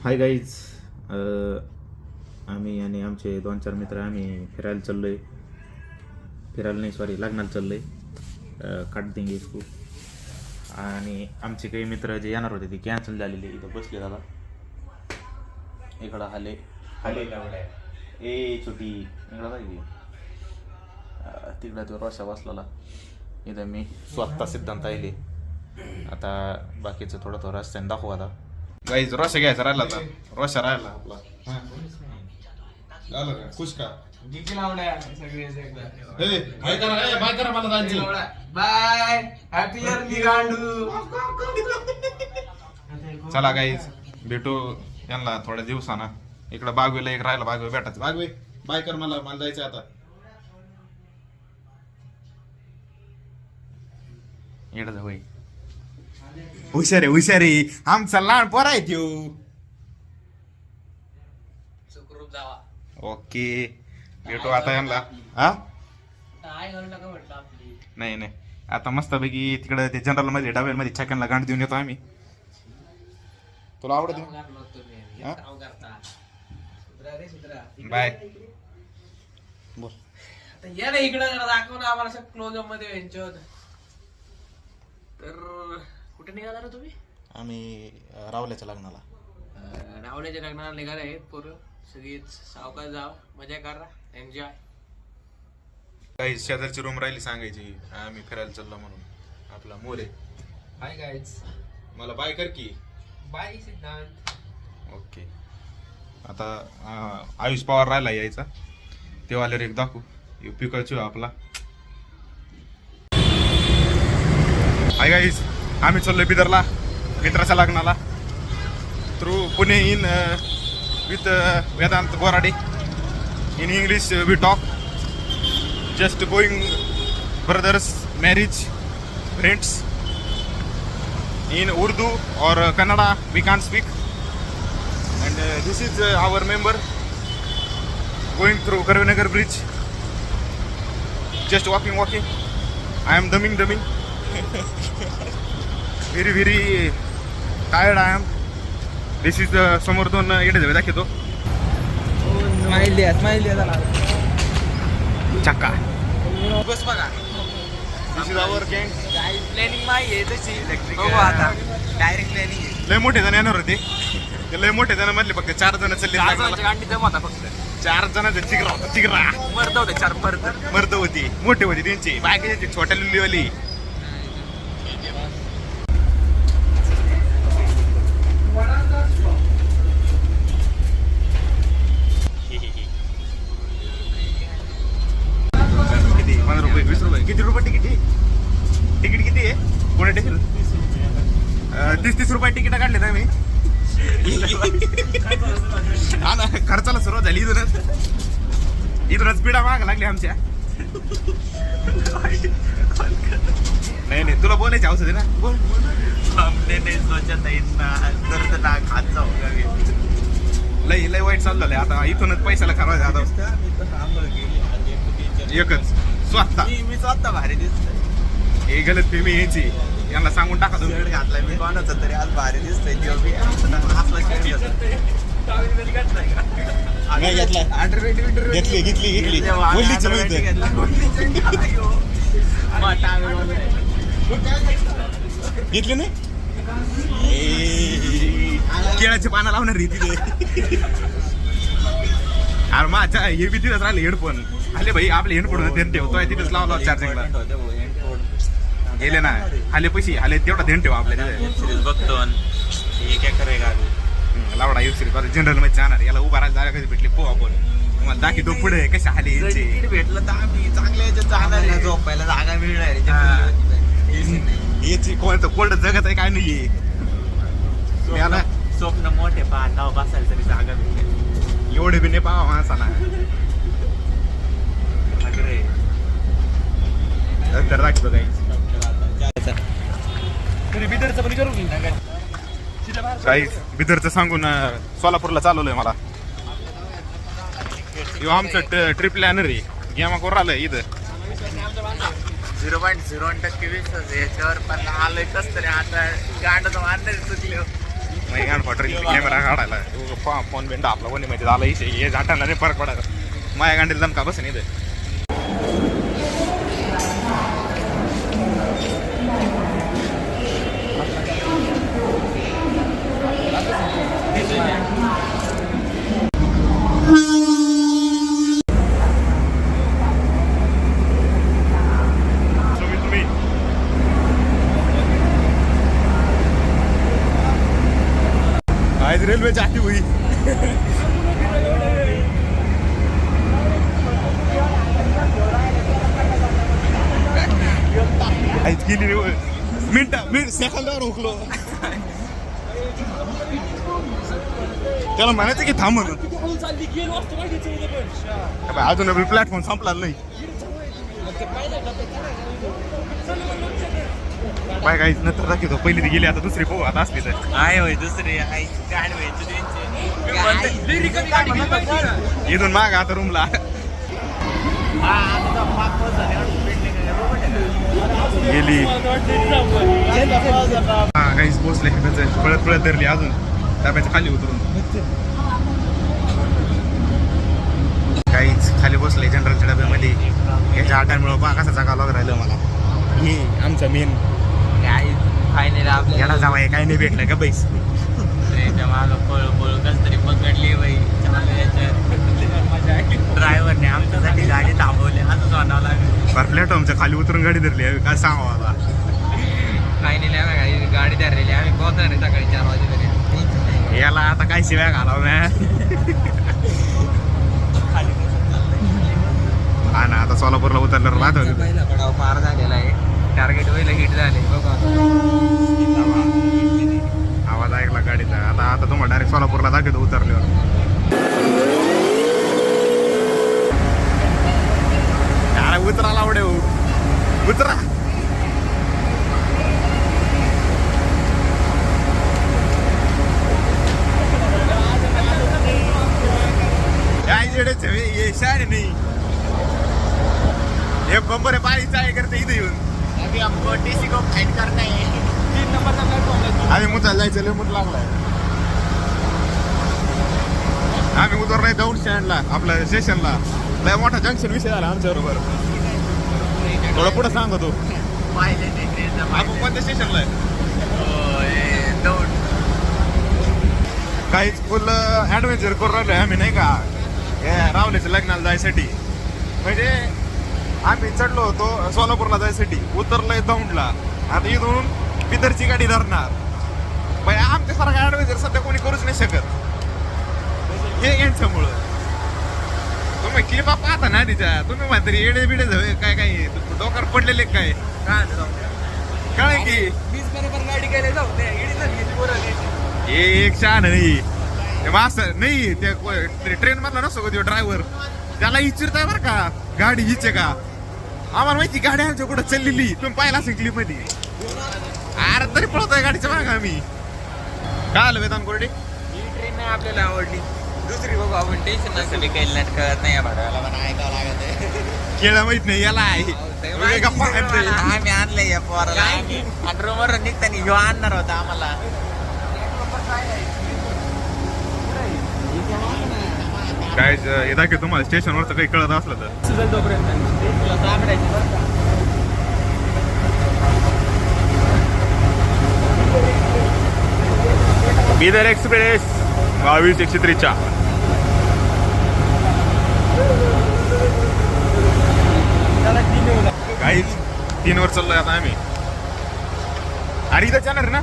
Hi guys, आम्ही आणि आमचे 2-4 मित्र आम्ही फिरायला चाललो आहे. फिरायला नाही, सॉरी, लग्नाला चाललो आहे. काट देंगे इसको. आणि आमचे काही मित्र जे येणार होते ते कॅन्सल झालेले. इथं बसले दादा. इकडं हाले हाले ए छोटी इकडं पाहिजे. तिकडं तो रोशा बसलेला. इथं मी स्वतः सिद्धांत आले. आता बाकीचं थोडं रस्त्याने दाखवू. आता गाईज रोशा घ्यायचा राहिला. आता रोशा राहिला आपला. झालं का खुश का? बाय करा मला जायची. बाय हॅपी इयर मी गांडू. चला गाईज भेटू यांना थोड्या दिवसाना. इकडं बागवेला एक राहिला. बागवे भेटायचं. बागवे बाय कर. मला जायचं आता. इकडं जाऊ. हुशार आहे आमचा लहान पोर आहे त्यो. सुखरूप जावा. ओके भेटू आता यांना. हा काय करू नका म्हटलं आपली. नाही आता मस्तपैकी तिकडे ते जनरल मध्ये डब्यामध्ये छक्क्यांना गांड देऊन येतो आम्ही. तुला आवडत? बाय बोल. या ना इकडं दाखव ना आम्हाला असं क्लोज अप मध्ये यांच्यावर. तर कुठे निघाला रे तुम्ही? आम्ही रावल्याच्या लग्नाला. रावण्याच्या लग्नाला निघाले आहेत पोरं. सगळीच सावकाश जाव, मजा करा, एन्जॉय. काही शेजारची रूम राहिली सांगायची आम्ही फिरायला चाललो म्हणून. आपला मोरे. Hi guys. मला बाय कर की. बाय सिद्धांत. ओके. आता आयुष पवार राहिला यायचा. तेव्हा आल्यावर एक दाखवू. पिकळचो आपला. हाय गाईज, आम्ही चाललोय बिदरला मित्राच्या लग्नाला. Through Pune in with Vedant Borade. In English we talk. Just going brothers marriage friends. In Urdu or Kannada we can't speak. And this is our member going through Karvenagar bridge. Just walking. I am dumbing. Very tired I am. This is समोर 2 इडे दाखवतो. Smile द्या चक्का. बस बघा. दिस is आवर गँग. Planning माही आहे तशी. बघू आता डायरेक्ट प्लॅनिंग आहे. लय मोठे जण येणार होते. ते लय मोठे जण मधले फक्त 4 जण चालले. गांडी जमा होता फक्त. 4 जणांचा चिगरा होता. चिगरा मर्द होते 4 मर्द होती. मोठे होते त्यांची. बायकाची छोट्या लुलीवाली. किती? 15 रुपये 20 रुपये. किती रुपये तिकीट किती आहे? पुणे तिकीट 30 रुपये तिकीट काढले ना मी. हा ना, खर्चाला सुरुवात झाली इथूनच पिढा माग लागली आमच्या. नाही तुला बोलायची हौस होती ना. बोल. लय वाईट चालू झालंय आता. इथूनच पैशाला खरवायचं आता. एकच स्वतः मी स्वतः भारी दिसतोय. हे गलत फेमी यायची. यांना सांगून टाका तुम्ही. घातला मी कोणाचं तरी आज भारी दिसतोय. घेतली घेतली नाही. केळाची पानं लावणार रे तिथे. अरे माझ्या हे बी तिथेच राहिले हेडफोन. आले भाई आपले हेडफोन ठेवतोय तिथेच लावला चार्जिंगला. गेले ना. आले पैसे आले तेवढा ध्यान ठेवा आपल्या तिथे. बघतो लावडा युसरी जनरल मध्ये जाणार. याला उभा राहायला जागा कधी भेटली पो आपण. तुम्हाला दाखवतो पुढे कसे आले यांचे. भेटलं तर आम्ही चांगल्या याच्यात जाणार. झोपायला जागा मिळणार. याची कोल्ड जगत आहे काय नाहीये. याला स्वप्न मोठे पाहता बसायला तरी जागा मिळते. एवढे बी नाही पाहा माणसाला. तर दाखवतो काही. बिदरचं पण करू की काही बिदरचं सांगून सोलापूरला चालवलंय मला. आमचं ट्रिप प्लॅनर आहे. गेमा करून आलंय इथं. 0.01% विश्वास याच्यावर. पण आलोय कस तरी आता गांड मारणार चुकले. मग गाण फाटरी कॅमेरा काढायला फोन बिंडा आपला कोणी माहिती झाला हे झाटायला नाही फरक पडायला माझ्या गांडीला दमका बस नाही आज रेल्वे जाती हुई आज गेली मिनिट सेकंदावर रोखलो त्याला म्हणायचं की थांब म्हणून अजून प्लॅटफॉर्म संपला नाही बाय काही नंतर दाखवतो पहिली ती गेली आता दुसरी पाहू आता असली तर आहे होय दुसरी इथून माग आता रूमला गेली हा काहीच पोचले पळत पळत धरली अजून डब्याच्या खाली उतरून काहीच खाली बसले जनरलच्या डब्यामध्ये याच्या आटांमुळे पहा कसा जागा लागत राहिलं मला हे आमचा मेन फायनल आपल्याला याला जावा काही नाही भेटलं का पैस मागं पळ पळ कस तरी पकडली बाई ड्रायव्हरने आमच्यासाठी गाडी थांबवली असं म्हणावं लागेल पर प्लॅटफॉर्मच्या खाली उतरून गाडी धरली काय सांगावं आता फायनली आम्ही गाडी धरलेली आम्ही पोहोचणार नाही सकाळी 4 वाजेपर्यंत याला आता काय शिव्या घालावं ना हा ना आता सोलापूरला उतरल्यावर राहतो पहिला पडाव पार झालेला आहे टार्गेट व्हायला हिट झाले बघा आवाज ऐकला गाडीचा आता तुम्हाला डायरेक्ट सोलापूरला दाखवतो उतरल्यावर अरे उतराला आवडे उतरा ये शाळे नाही हे बंबर पाणी चाय करते इथे येऊन अभी हमको टीसी को फाइन करना है 3 नंबर का प्लेटफॉर्म आम्ही मुताला जायचं लय मुत लागलाय आम्ही उतरलोय दौंड स्टँडला आपल्या स्टेशनला लय मोठा जंक्शन विषय झाला आमच्या बरोबर थोडं पुढे सांगतो पाहिले नाही आपण कोणत्या स्टेशनला आहे दौंड काहीच फुल ऍडव्हेंचर करून राहिलोय आम्ही नाही का रावलेच्या लग्नाला जायसाठी म्हणजे आम्ही चढलो होतो सोलापूरला जायसाठी उतरलोय दौंडला आता इथून बिदरची गाडी धरणार पण आमच्यासारखा ऍडव्हेंचर सध्या कोणी करूच नाही शकत हे यांच्यामुळं तुम्ही क्लिपा पाहता ना तिच्या तुम्ही म्हणता येडे बिडे काय काय डोक्यावर पडलेले काय काय की 20 बरोबर गाडी गेले जाऊ हे एक छान नाही असं नाही ते ट्रेन मधला नसतो तो ड्रायव्हर त्याला विचारताय बरं का गाडी हिचे का आम्हाला माहिती गाडी आमच्या कुठं चाललेली तुम्ही पाहिला असेल क्लिप मध्ये अरे तरी पळतोय गाडीच्या माग आम्ही काय आलं वेदांत कोरडे ही ट्रेन नाही आपल्याला आवडली दुसरी बघू आपण टेन्शन नसेल काही नाटकत नाही या भाडव्याला पण ऐकावं लागत खेळ माहित नाही याला आहे गप्पा आणतोय. आम्ही आणलंय या पोराला आणि रूमवर निघताना ह्यो आणणार होता आम्हाला काय येता की तुम्हाला स्टेशनवरचं काही कळत असलं तर बिदर एक्सप्रेस 22-103 काहीच 3 वर चाललोय आता आम्ही अरे इथं जाणार ना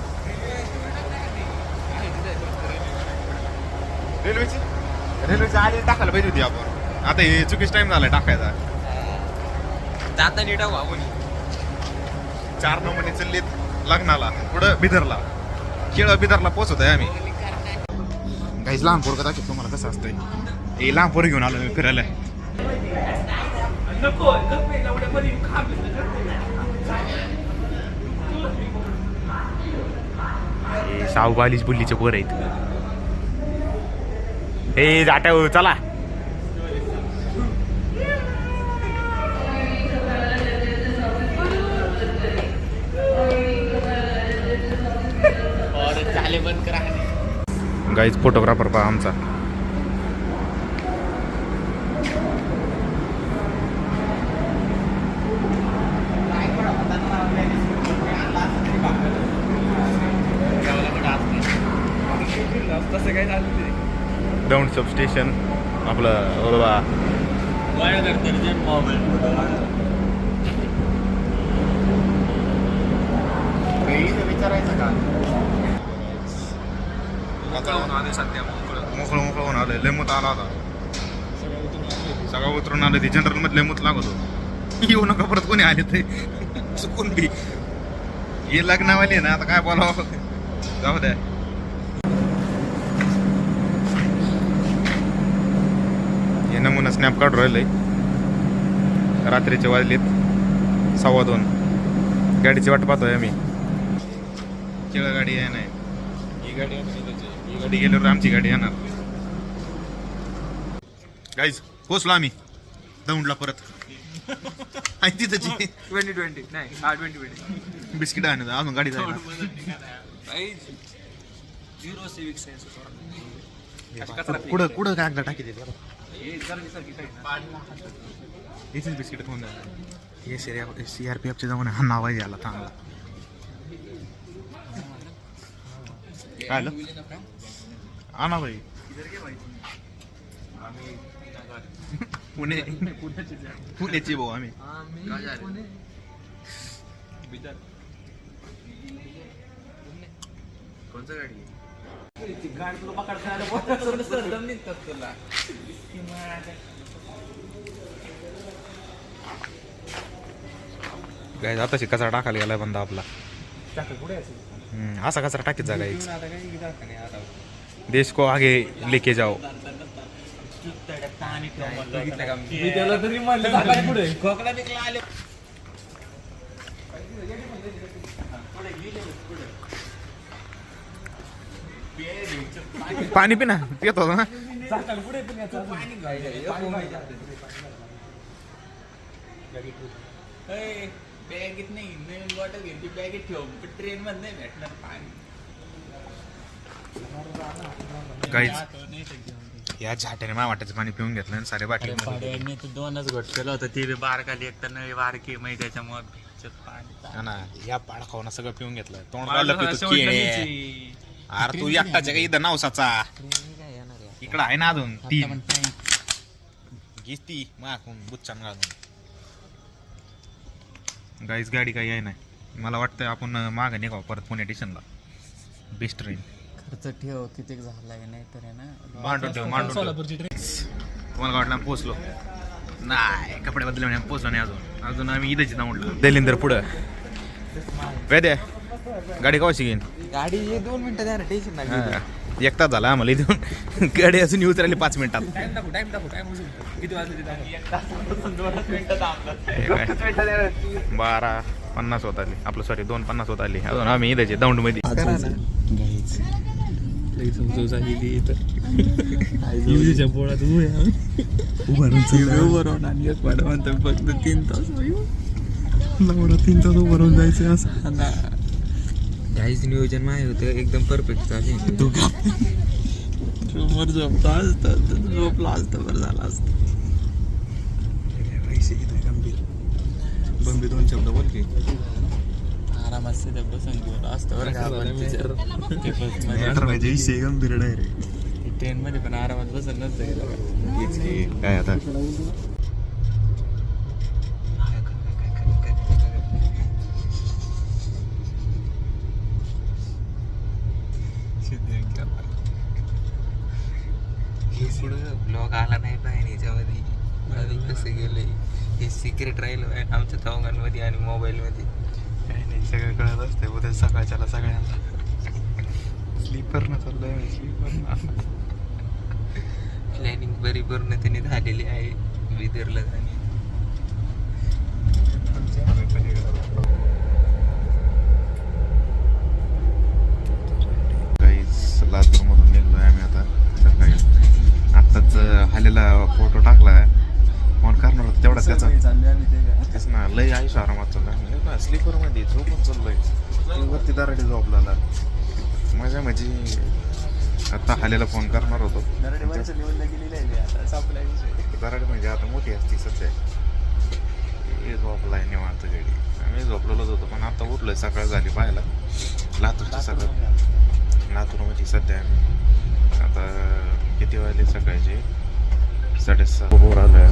रेल्वेची आली टाकायला पाहिजे होती आपण आता हे चुकीच टाइम झालाय टाकायचा जाता नीट आपण 4 नंबरने चाललेत लग्नाला पुढं बिदरला केळ बिदरला पोहोचत आहे आम्ही काहीच लहान पोरं दाखवतो तुम्हाला कसं असतंय हे लहान पोरं घेऊन आलो मी फिरायला शाहूबालीच बुल्लीचे पोर आहेत हे जाटा चला और चाले बंद करा गाईज फोटोग्राफर पहा आमचा. तसं काय झालं ते दौंड सब स्टेशन आपलं बरोबर. विचारायचं का मोकळं मोकळं होऊन आलं. लेमूत आला होता सगळं उतरून आलं. ते जनरल मध्ये लेमूत लागत होतो. येऊ नका परत कोणी आले ते चुकून बी. हे लग्नावाली ना आता काय बोलावं. जाऊ द्या. हे नमुना स्नॅप काढून राहिलंय. रात्रीचे वाजलेत 2:15. गाडीची वाट पाहतोय आम्ही. केळं गाडी आहे नाही. ही गाडी गेल्यावर आमची गाडी येणार. गाईज पोचलो आम्ही दौंडला परत. आहे तिथंची 2020 नाही 2020 बिस्किट आहे ना अजून गाडी जायला. कुठं काय टाकी देते इथेच बिस्किट खाऊन हे CRPFचे जाऊन हा नाव आहे याला चांगला. काय आलं आणा भाई. पुण्याची भाऊ आम्ही. कोणतं गाडी काय आताशी कचरा टाकायला गेलाय बंदा आपला. असा कचरा टाकीत जागा देश को आगे लेके जाओ. पाणी पिना पित होता ना. बॅगेत नाही नवीन बॉटल घेतली बॅगेत ठेव ट्रेन मध्ये नाही भेटणार पाणी. या झाट्याने मा वाटायचं पाणी पिऊन घेतलं आणि सारे बाटली. पाड्याने तर 2च घोट केलं होतं ते बारकाली एक तर नवी बारकी मग त्याच्यामुळे पाणी ना या पाडा खाऊन सगळं पिऊन घेतलं. तोंड अरे तू एकटाच्या का इथं नवसाचा इकडं आहे ना अजून 3 ती माकून बुच्चान घालून. गाईज गाडी काही आहे नाही. मला वाटतं आपण मागं निघावं परत पुणे स्टेशनला. Best train. खर्च ठेव किती झालाय नाही तर आहे ना. मांडून ठेव तुम्हाला काय वाटलं पोचलो नाही. कपडे बदलले पोचलो नाही अजून आम्ही इथेच नावडलो. दलिंदर पुढं वेद्या गाडी कवाशी घेईन. गाडी 2 मिनिटं द्या ना टेन्शन नाही. 1 तास झाला आम्हाला इथून. गाडी अजून येऊच राहिली 5 मिनिटात. किती वाजले 12:50 होत आली. आपलं सॉरी 2:50 होत आली. अजून आम्ही इथेच दौंड मध्ये. फक्त 3 तास 3 तास उभं राहून जायचं असं. काहीच नियोजन माहिती होतं एकदम परफेक्ट चालेल. तू समोर झोपला असतं झोपला असतं बरं झालं असतं. गंभीर 2 शब्द बोल की. आरामात सध्या बसून घेऊन असतं बरं का. गंभीर डायरेक्ट ट्रेन मध्ये पण आरामात बसून नसतं. काय आता ब्लॉग आला नाही पाहिजे याच्यामध्ये. कसं गेलंय हे सिक्रेट राहिलं आमच्या चौघांमध्ये आणि मोबाईलमध्ये. काही नाही सगळं कळत असते. उद्या सकाळच्याला सगळ्यांना स्लीपरनं चाललंय. स्लीपरनं प्लॅनिंग बरी पूर्णतेने झालेली आहे. विदरला जाणे लातूरमधून निघलोय आम्ही आता सकाळी. आत्ताच हालेला फोटो टाकलाय. फोन करणार होता तेवढा त्याचा. तेच ना लय आयुष आरामात चाललाय. स्लीपर मध्ये झोपून चाललोय. वरती दाराडी झोपला मजा म्हणजे आता हालेला फोन करणार होतो नरडे माणसं निवडणं गेलेली आहे आता संपला विषय. दराड म्हणजे आता मोठी असती सध्या हे झोपलाय निवांत गडी आम्ही झोपलेलोच होतो पण आता उठलोय सकाळ झाली पाहायला लातूरची सकाळ लातूरमध्ये सध्या आम्ही आता किती वाजले सकाळचे 6:30 बोर आलोय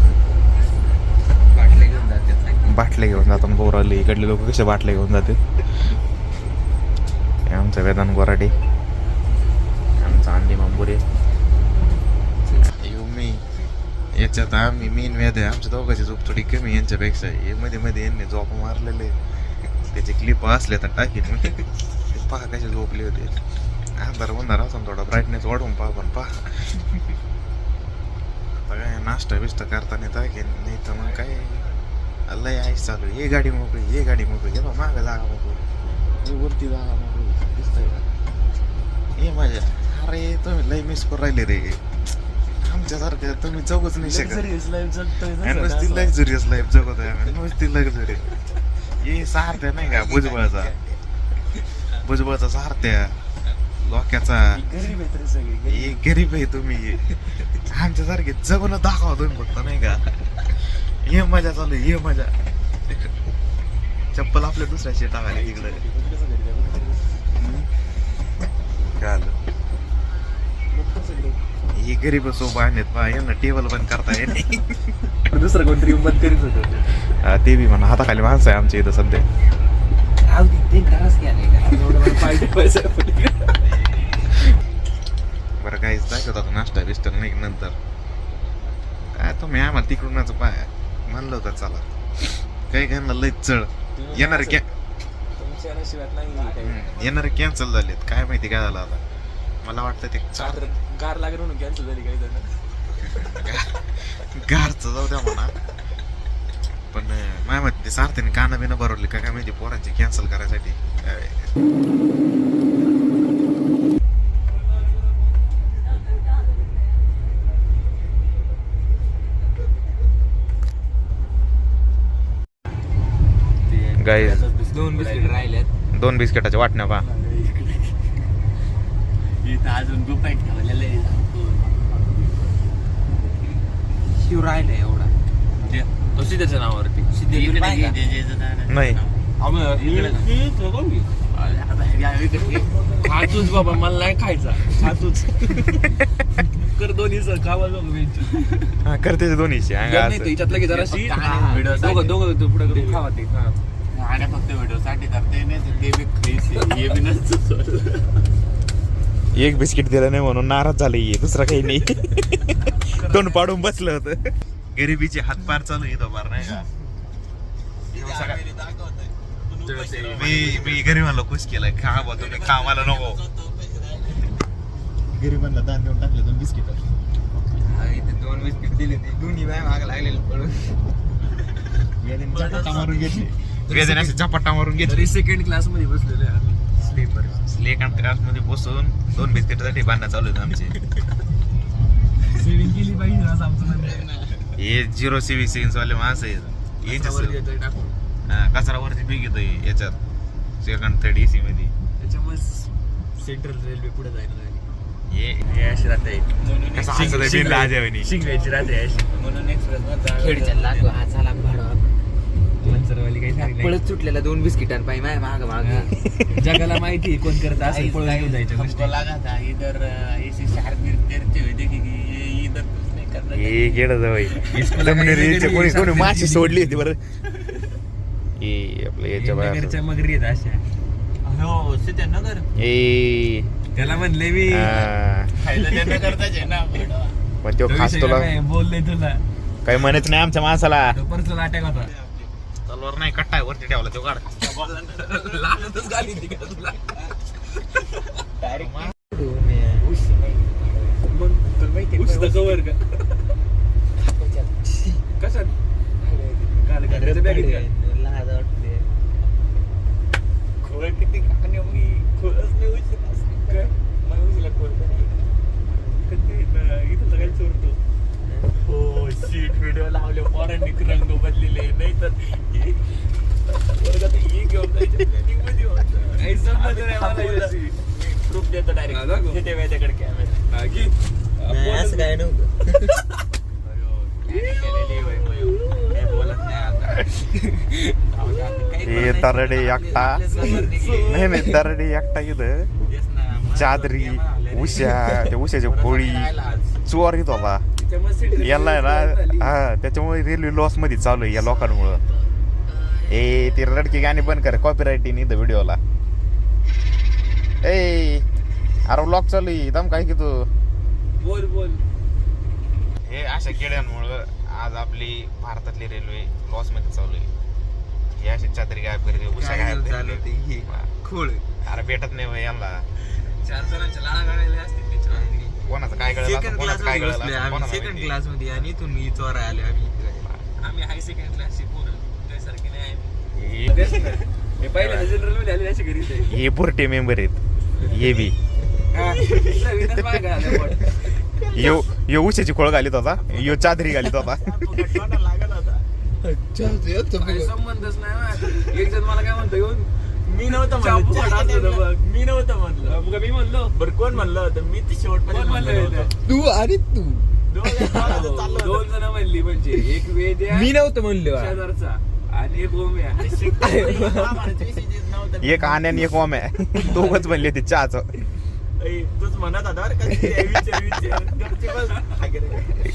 बाटल्या घेऊन जातात बाटले घेऊन जातात बोर आले इकडले लोक कसे बाटले घेऊन जाते हे आमचा वेदांत गोराडे आमचा अंडी मांबुरे मी याच्यात आम्ही मेन वेद आहे आमच्या दोघांची झोप थोडी कमी यांच्यापेक्षा हे मध्ये मध्ये यांनी झोप मारलेले त्याचे क्लिप असले तर टाकीन मी पहा कसे झोपले होते अंधार उंधार असं थोडा ब्राईटनेस वाढवून पहा पण पहा काय नाश्ता बिष्टा करताना टाकेन नाही तर मग काय लय आईस चालू ये गाडी मोकळी ये गाडी मोकळी ये मागं जागा मोकळी ये वरती जागा मोकळी दिसतंय का ये माझ्या अरे तुम्ही लय मिस करून राहिले रे आमच्यासारखं तुम्ही जगूच नाही शकत Luxurious life जगतोय ना आणि नुसती सध्या. लक्झरियस लाईफ जगत आहे आम्ही नुसती लक्झरी ये सारथ्या नाही का भुजबळचा सारथ्या लोक्याचा गरीब आहे तरी सगळी गरीब. हे गरीब आहे तुम्ही आमच्यासारखे जगून दाखवा तुम्ही फक्त नाही का ये मजा चालू आहे, ये मजा चप्पल आपल्या दुसऱ्याशी टाकायला इकडे पण कसं घरी जाऊ? काय आलं लोक कसं घरी? ही गरीब सोबत आहेत बा यांना टेबल बंद करता येत नाही दुसरं कोणतरी बंद करीत होतं हा, ते बी म्हणा हाताखाली माणसं आहे आमच्या इथं सध्या बरं काहीच दाखवत आता नाश्ता बिस्टा नाही नंतर काय तुम्ही आम्हाला तिकडूनच पाय म्हणलं होतं चला काही घ्यायला लय चढ येणारे तुमच्या नशिबात नाही काही. येणारे कॅन्सल झालेत काय माहिती काय झालं आता मला वाटतं ते चार गार लागेल म्हणून कॅन्सल झाली काही जण. गारचं जाऊ द्या म्हणा पण माझ्या मते ते सारथ्याने कानं बिनं भरवले काय माहिती पोरांची कॅन्सल करायसाठी गाईज 2 बिस्किट राहिल्यात 2 बिस्किटाच्या वाटण्या पा इथं अजून गुपाई ठेवलेलं आहे. शिव राहिला एवढा तो सिद्धेच्या नावावरती सिद्धेचं नाही का? नाही खातूच बाबा मला नाही खायचा खातूच कर दोन्ही सर खावा जाऊ हा करते ते दोन्हीची अंगा असं. हिच्यात लगेच जराशी व्हिडिओ दोघं पुढे करून खावा ते आणि फक्त व्हिडिओ साठी करते नाही ते बी खायचे हे बी नसतं एक बिस्किट दिलं नाही म्हणून नाराज झाले दुसरं काही नाही तोंड पाडून बसलं होतं गरिबीचे हातपार चालू येतो बार नाही का मी गरिबांना खुश केलाय खा बा तुम्ही खा मला नको गरिबांना दान देऊन टाकले 2 बिस्किट 2 बिस्किट दिले ते दोन्ही बाय माग लागलेले पळून झपाटा मारून घेतले वेदने असे झपाटा मारून घेतले तरी सेकंड क्लास मध्ये बसलेलो आहे आम्ही स्लीपर सेकंड क्लास मध्ये बसून 2 बिस्किटासाठी भांडणं चालू आहेत आमचे सेविंग केली पाहिजे असं आमचं म्हणणं आहे. हे 0 CV सेन्स वाले माणसं आहेत यांच्या वर येतोय टाकून. कचरावरती पीक येतोय याच्यात सेकंड थर्ड AC मध्ये त्याच्यामुळे सेंट्रल रेल्वे पुढे जायला लागली हे अशी राहते असं हसत बिन लाजावणी शिंगव्याची राहते अशी म्हणून एक्सप्रेस खेडच्या लागू हा झाला भाडा मंचरवाली काही सांगितलं पळत सुटलेला 2 बिस्किटां पाय माय माग माग जगाला माहिती आहे कोण करत असेल पळून घेऊन जायच्या गोष्टी. इधर ऐसे शहर गिरते हुए देखे कि इधर कुछ नहीं करना हे गेलं जवळ कोणी कोणी माशी सोडली होती बरं हे आपलं याच्या नगरच्या बाहेर मगरी आहेत अशा हो सीते नगर ए त्याला म्हणले मी खायला त्यांना करताच आहे ना पण तो तो खास विषय तुला काय बोलले तुला काही म्हणत नाही आमच्या माणसाला तो पर्सनल अटॅक होता तलवार नाही कट्टा वरती ठेवला तो काढ लागतच गाली ती का तुला मग तुला माहिती आहे कवर का कशात काल घराच्या बॅगेत का खोळ किती आणि मी खोळच नाही उशीर असं काय मला उशीला खोळ कधी इथं सगळ्यात चोरतो हो सीट व्हिडिओ लावले पोरांनी रंग बदलेले नाही तर वर्गात हे घेऊन जायचं प्लॅनिंग मध्ये होतं काही समजलं नाही मला प्रूफ देतो डायरेक्ट हे ठेवायच्याकडे कॅमेरा असं काय नव्हतं. हे तरडे एकटा नाही तरडे एकटा इथं चादरी उशा त्या उशाची खोळी चोर येत होता याला आहे ना. हा त्याच्यामुळे रेल्वे लॉस मध्ये चालू आहे या लोकांमुळं. ए ते रडकी गाणी बंद कर कॉपीराईट नाही तर व्हिडिओला. ए अरे व्लॉग चालू आहे दम काय की तू बोल बोल. हे अशा किड्यांमुळं आज आपली भारतातली रेल्वे लॉस मध्ये चालू आहे. हे अशी चादरी गायब करते उशा गायब करते. खोळ अरे भेटत नाही भाई यांना. 4 जणांच्या लाळा गाळलेल्या असतील त्याच्यावर. कोणाचं काय कळलं सेकंड कोणाचं काय क्लास कळलं आम्ही कोणाला सेकंड माहिती. क्लास मध्ये आणि इथून मी चोरा आले आम्ही आम्ही हाय सेकंड क्लासची पोरं त्यासारखी नाही आम्ही. हे- तेच ना. हे पहिल्यांदा जनरल मध्ये आले अशी घरीच आहे. हे बुरटे मेंबर आहेत हे बी. हा, विधान मागं आलं पण. यो उशाची खोळ घालीत होता यो चादरी घालीत होता. तोंडाला लागत होता. काही संबंधच नाही ना. एक जण मला काय म्हणतो येऊन मी नव्हतं म्हणलं. मी नव्हतं म्हणलं. मग मी म्हणलो बरं कोण म्हणलं होतं. मी ते शेवटपर्यंत म्हणलं होतं. तू आणि तू दोन जण म्हणली म्हणजे एक वेद्या मी नव्हतं म्हणलो शेजारचा आणि एक ओम्या. एक आण्यान एक ओम्या दोघच बनले होते चहाचं. तूच म्हणत होता बरं का विचार विचार घरचे बस.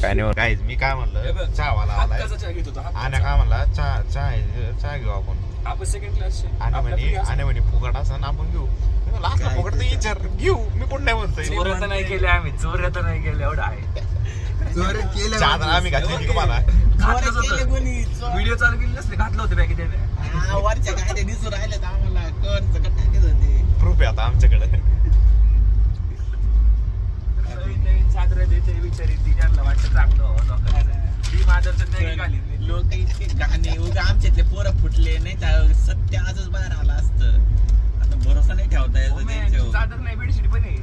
काय नाही काहीच मी काय म्हणलं चहावाला आलाय कसा चहा घेत होता आण्या काय म्हणला चहा घेऊ आपण. आपण सेकंड क्लास आणि म्हणे फुकट असं आपण घेऊ. मी म्हणलं, असला फुकट तर विचार घेऊ मी कोण नाही म्हणतोय. चोऱ्या तर नाही केल्या आम्ही. चोऱ्या तर नाही केल्या एवढं आहे. चहा तर आम्ही घातली होती तुम्हाला. व्हिडिओ चालू केली नसले घातलं होतं बॅग त्याने. वरच्या काय दिसून राहिले आम्हाला करचं टाकत होते. प्रूफ आहे आता आमच्याकडे. नवीन नवीन चादर द्यायचे विचार येते ज्यांना वाटतं चांगलं लोकांचं. ती माझं नाही घाली. लोक इतके गाणे उगा आमच्यातले पोरं फुटले नाही तर सत्य आजच बाहेर आलं असतं. आता भरोसा नाही ठेवता यायचं त्यांच्यावर. चादर नाही बेडशीट पण आहे.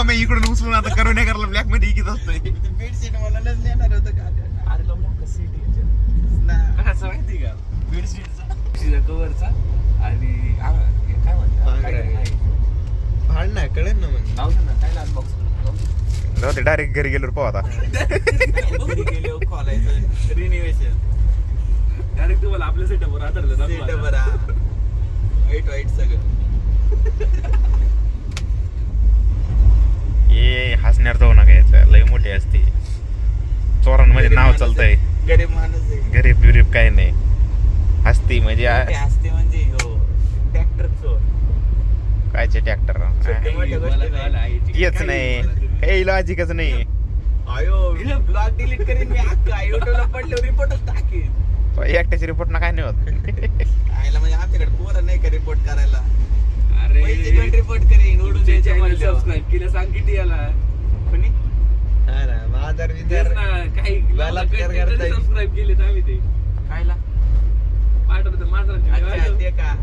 मी इकडून उचलून आता करून करला ब्लॅक मध्ये इकत असतोय. बेडशीट म्हणूनच नेणार होतं का अरे लोक सीट कसं माहिती का बेडशीटचा कव्हरचा आणि काय म्हणतात भाड नाही कळेल ना म्हणजे लावलं ना काय लाल बॉक्स जाऊ डायरेक्ट घरी गेलो पाहू आता. गेले खोलायचं रिनिवेशन डायरेक्ट तुम्हाला आपल्या सेटअपवर आधारलं सीट बरा वाईट वाईट सगळं. हे हसण्यावर जाऊ नका याचं लय मोठी असते. चोरांमध्ये नाव चालतंय. गरीब माणूस आहे. गरीब बिरीब काय नाही हसती म्हणजे मोठे असते म्हणजे हो ट्रॅक्टर चोर कायचे ट्रॅक्टर येच येच नाही काही लॉजिकच नाही. अयो ब्लॉग डिलीट करीन मी अख्खा युट्यूबला पडल्यावर रिपोर्टच टाकेन. एकट्याची रिपोर्ट ना काय नाही होत. आयला म्हणजे आमच्याकडे पोरं नाही का रिपोर्ट करायला. अरे पैसे घेऊन रिपोर्ट करेन उडून द्यायच्या म्हणल्यावर. सबस्क्राईब केलं सांग किती याला कोणी आधार तेच ना काही बलात्कार करता येईल. सबस्क्राईब केले तर आम्ही ते खायला पाठवतो माझा अच्छा ते का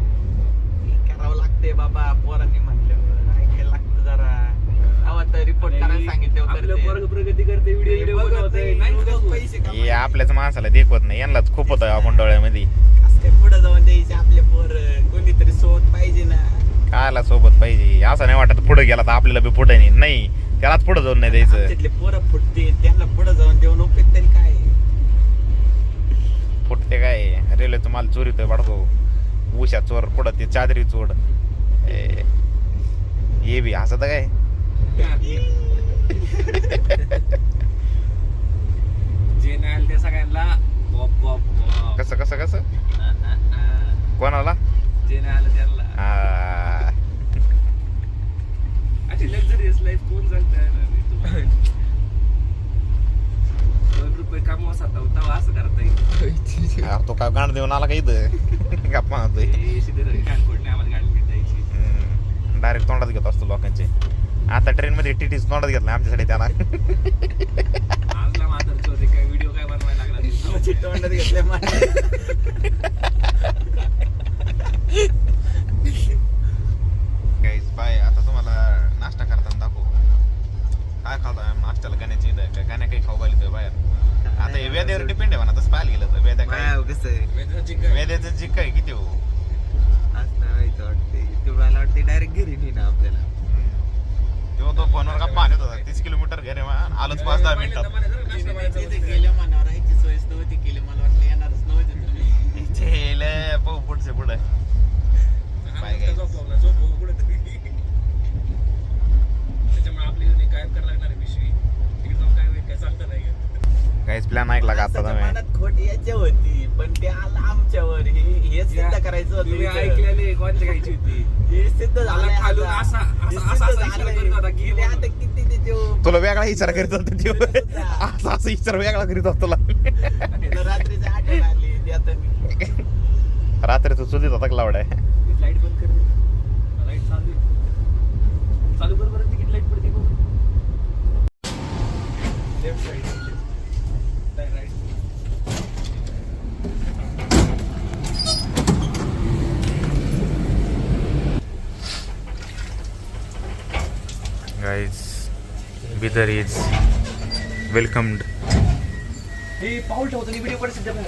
करावं लागते बाबा पोरांनी म्हणलं ऐकायला लागतं जरा. अहो तर रिपोर्ट करायला सांगितलं आपलं पोरग प्रगती करते व्हिडिओ बनवतोय नाही पैसे हे आपल्याच माणसाला देखवत नाही यांनाच खूप होतं आपण डोळ्यामध्ये. असं काय पुढे जाऊन द्यायचे आपले पोर कोणीतरी सोबत पाहिजे ना. कायला सोबत पाहिजे असं नाही वाटत पुढे गेला तर आपल्याला बी पुढे नाही त्यालाच पुढे जाऊन नाही द्यायचं. आमच्यातले पोरं फुटते त्यांना पुढे जाऊन देऊन उपयोग तरी काय. फुटते काय रेल्वे तुम्हाला चोरी तर वाढतो उशा चोर पुढं ते चादरी चोर हे बी असं तर काय. जे नाही आलं त्या सगळ्यांना बॉप बॉप बॉप. कसं कसं कसं कोणाला जे नाही आलं त्यांना आ, अशी लक्झरियस लाईफ कोण जगताय ना रे तुम्हाला. 2 रुपये कमवा तवा असं करता येईल. अरे तो काय गांड देऊन आला का इथं गप्पा मारतोय. कानकोडने आम्हाला गाडी भेटायची. डायरेक्ट तोंडात घेत असतो लोकांचे. आता ट्रेन मध्ये टीटीच तोंडात घेतला आमच्यासाठी त्याला. आजला मात्र चोरी काय व्हिडिओ काय बनवायला लागला तोंडात घेतल्या गाईज बाय. आता तुम्हाला नाश्ता करताना दाखवू काय खातो नाश्त्याला गाण्याची गाण्या काही खाऊ घालतोय बाहेर. आता हे वेद्यावर डिपेंड आहे म्हणा तसं पाहायला गेलं तर वेद्या काय कसं आहे वेद्याचं जी काय किती हो असं व्हायचं वाटते. ते मला वाटते डायरेक्ट घरी नाही ना आपल्याला. तेव्हा तो आलोच 5-10 मिनिटात. गेल्या मनावर राहायची सोयच नव्हती केली, मला वाटलं येणारच नव्हते तुम्ही. इथे पाहू पुढचे पुढे काय काय त्याच्यामुळे आपली काय करायला लागणार आहे पिशवी तिकडे जाऊन काय होईल काय सांगता नाही येत. काहीच प्लॅन ऐकला का आता तुम्ही? मनात खोट याच्या होती पण ते आलं आमच्यावर हे सिद्ध करायचं होतं तुम्ही इथं. ऐकलेले कोणत्या घ्यायची होती हे सिद्ध झालं मला खालून आता. असा हे असा सिद्ध असा झालंय. इशारा करत होता की गेले आता किती त्याचे तुला वेगळा विचार करीत होता त्यो. असा असा विचार वेगळा करीत होता तुला. रात्रीची आठवण आली ते आता मी रात्री तू चुलीत होता लावडाय. लाईट बंद कर. लाईट चालू आहे. चालू कर बरं तिकीट लाईट पडते बघ. Left side right. Guys, Bidar is welcomed. हे पाऊल ठेवतो व्हिडिओ कडे सध्या बघ.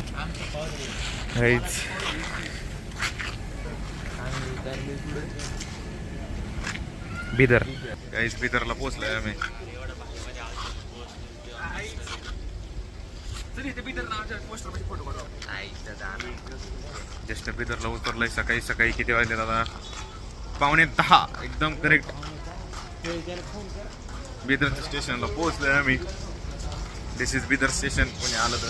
Guys, बिदर. Guys, बिदरला पोहोचलोय आम्ही. चल इथे बिदर नावाच्या पोस्टर मध्ये फोटो काढू. जस्ट बिदरला उतरलोय सकाळी सकाळी. किती वाजले दादा? 9:45 एकदम करेक्ट. बिदरच्या स्टेशनला पोहोचलोय आम्ही. दिस इज बिदर स्टेशन. कोणी आलं तर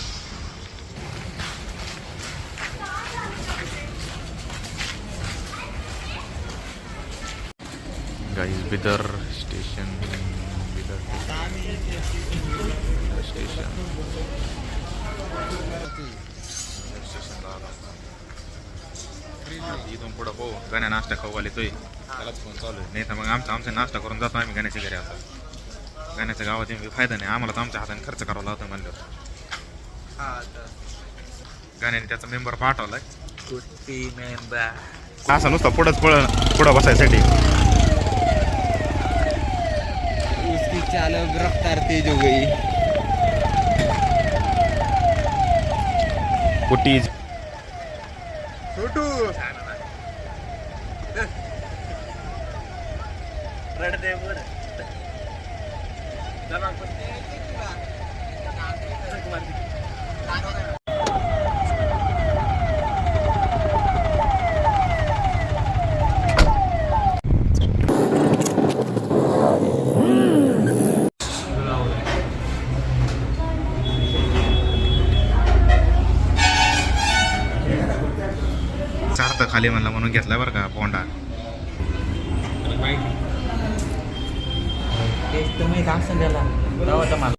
guys Bidar station. Bidar station. इथून पुढं पाहू गाण्या नाश्ता खाऊ आले तोय त्यालाच फोन चालू आहे. नाही तर मग आमचा नाश्ता करून जातो आम्ही गाण्याच्या घरी. आता गाण्याच्या गावात येऊन फायदा नाही आम्हाला तर आमच्या हाताने खर्च करावा लागतो म्हणल्यावर. गाण्याने त्याचा मेंबर पाठवलाय. असं नुसतं पुढं बसायसाठी. उसकी चालक रफ्तार तेज हो गई. कुटीज रडते बर. जरा पण ते चारतं खाली म्हणला म्हणून घेतला बरं का पोंडा. टेस्ट तर माहित असं त्याला मला